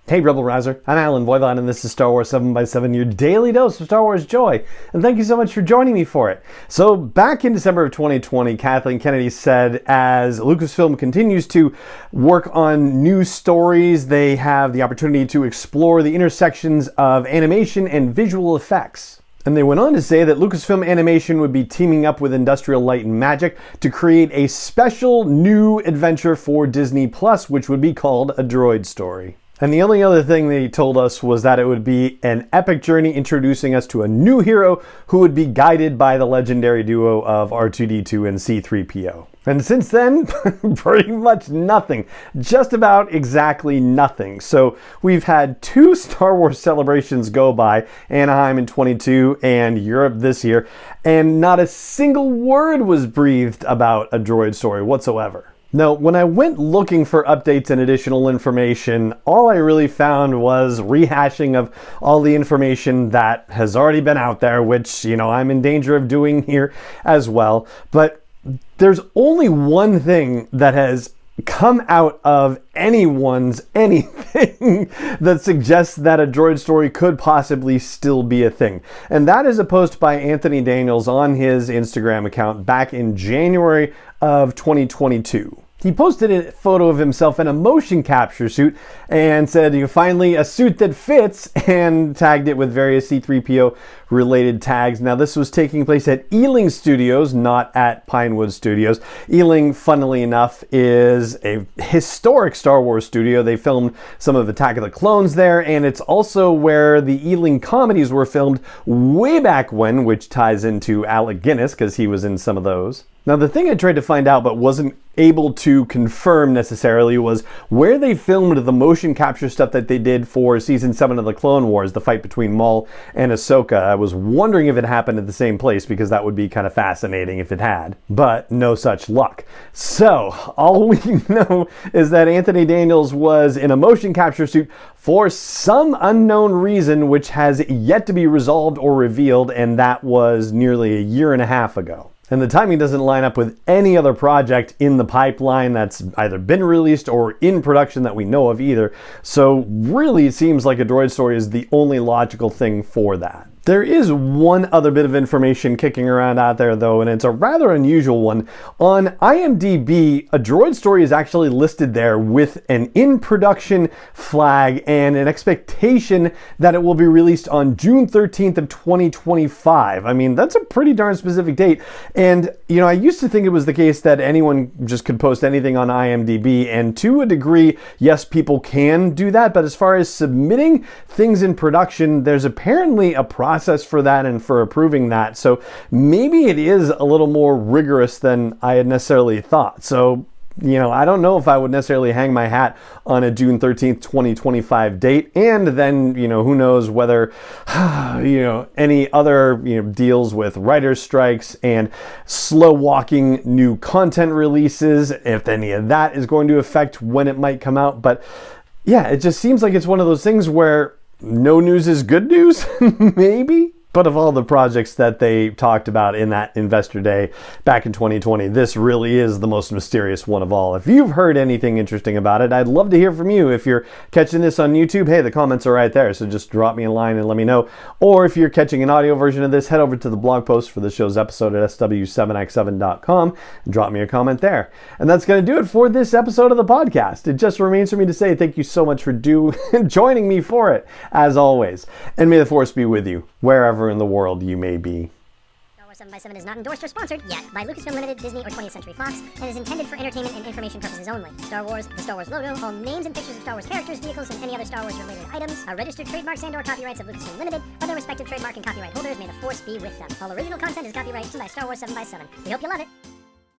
Hey Rebel Rouser, I'm Alan Voivod and this is Star Wars 7x7, your daily dose of Star Wars joy. And thank you so much for joining me for it. So back in December of 2020, Kathleen Kennedy said as Lucasfilm continues to work on new stories, they have the opportunity to explore the intersections of animation and visual effects. And they went on to say that Lucasfilm Animation would be teaming up with Industrial Light and Magic to create a special new adventure for Disney Plus, which would be called A Droid Story. And the only other thing they told us was that it would be an epic journey introducing us to a new hero who would be guided by the legendary duo of R2-D2 and C-3PO. And since then, pretty much nothing. Just about exactly nothing. So we've had 2 Star Wars celebrations go by, Anaheim in 22 and Europe this year, and not a single word was breathed about A Droid Story whatsoever. Now, when I went looking for updates and additional information, all I really found was rehashing of all the information that has already been out there, which, I'm in danger of doing here as well. But there's only one thing that has come out of anyone's anything that suggests that A Droid Story could possibly still be a thing. And that is a post by Anthony Daniels on his Instagram account back in January of 2022. He posted a photo of himself in a motion capture suit and said, finally a suit that fits, and tagged it with various C-3PO related tags. Now this was taking place at Ealing Studios, not at Pinewood Studios. Ealing, funnily enough, is a historic Star Wars studio. They filmed some of Attack of the Clones there, and it's also where the Ealing comedies were filmed way back when, which ties into Alec Guinness because he was in some of those. Now the thing I tried to find out but wasn't able to confirm necessarily was where they filmed the motion capture stuff that they did for season 7 of the Clone Wars, the fight between Maul and Ahsoka. I was wondering if it happened at the same place because that would be kind of fascinating if it had, but no such luck. So all we know is that Anthony Daniels was in a motion capture suit for some unknown reason which has yet to be resolved or revealed, and that was nearly a year and a half ago. And the timing doesn't line up with any other project in the pipeline that's either been released or in production that we know of either. So really it seems like A Droid Story is the only logical thing for that. There is one other bit of information kicking around out there though, and it's a rather unusual one. On IMDb, A Droid Story is actually listed there with an in-production flag and an expectation that it will be released on June 13th of 2025. I mean, that's a pretty darn specific date. And, I used to think it was the case that anyone just could post anything on IMDb, and to a degree, yes, people can do that, but as far as submitting things in production, there's apparently a process for that and for approving that. So maybe it is a little more rigorous than I had necessarily thought. So, I don't know if I would necessarily hang my hat on a June 13th, 2025 date. And then, who knows whether, any other, deals with writer's strikes and slow walking new content releases, if any of that is going to affect when it might come out. But yeah, it just seems like it's one of those things where no news is good news, maybe? But of all the projects that they talked about in that Investor Day back in 2020, this really is the most mysterious one of all. If you've heard anything interesting about it, I'd love to hear from you. If you're catching this on YouTube, hey, the comments are right there, so just drop me a line and let me know. Or if you're catching an audio version of this, head over to the blog post for the show's episode at sw7x7.com and drop me a comment there. And that's going to do it for this episode of the podcast. It just remains for me to say thank you so much for joining me for it, as always. And may the Force be with you, wherever in the world you may be. Star Wars 7x7 is not endorsed or sponsored yet by Lucasfilm Limited, Disney, or 20th Century Fox, and is intended for entertainment and information purposes only. Star Wars, the Star Wars logo, all names and pictures of Star Wars characters, vehicles, and any other Star Wars related items are registered trademarks and/or copyrights of Lucasfilm Limited, or their respective trademark and copyright holders. May the Force be with them. All original content is copyright by Star Wars 7x7. We hope you love it.